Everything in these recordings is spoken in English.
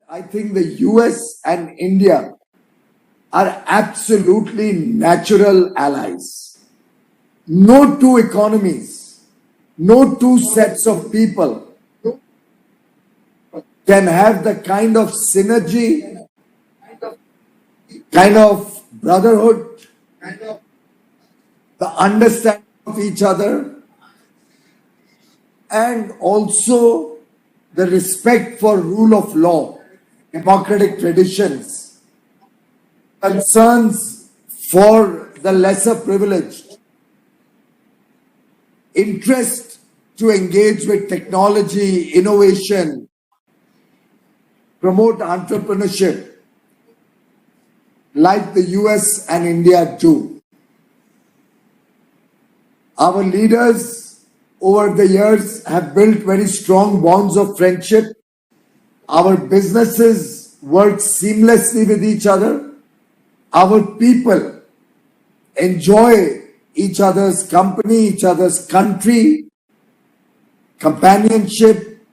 I think the US and India are absolutely natural allies. No two economies, no two sets of people can have the kind of synergy, kind of brotherhood, the understanding of each other, and also the respect for rule of law, democratic traditions, concerns for the lesser privileged, interest to engage with technology, innovation, promote entrepreneurship, like the US and India do. Our leaders over the years have built very strong bonds of friendship. Our businesses work seamlessly with each other. Our people enjoy each other's company, each other's country, companionship,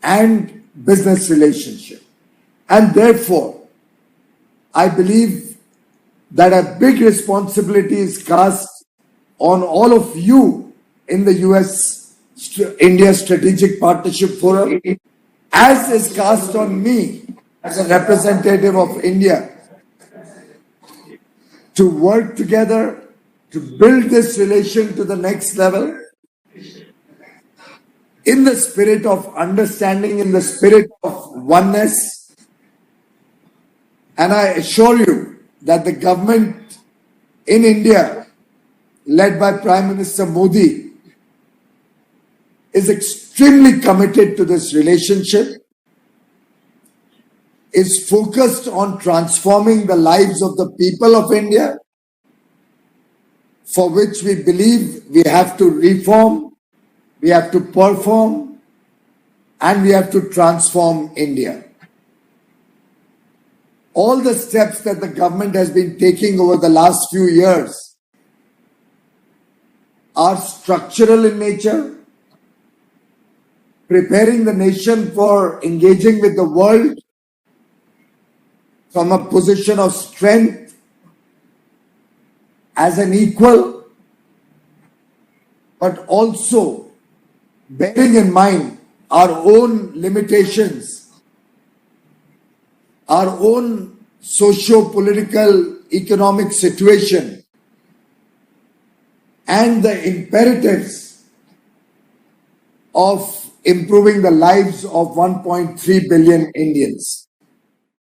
and business relationship. And therefore, I believe that a big responsibility is cast on all of you in the US-India Strategic Partnership Forum, as is cast on me as a representative of India, to work together to build this relation to the next level in the spirit of understanding, in the spirit of oneness. And I assure you that the government in India, led by Prime Minister Modi, is extremely committed to this relationship, is focused on transforming the lives of the people of India, for which we believe we have to reform, we have to perform, and we have to transform India. All the steps that the government has been taking over the last few years are structural in nature, preparing the nation for engaging with the world from a position of strength as an equal, but also bearing in mind our own limitations, our own socio-political economic situation, and the imperatives of improving the lives of 1.3 billion Indians.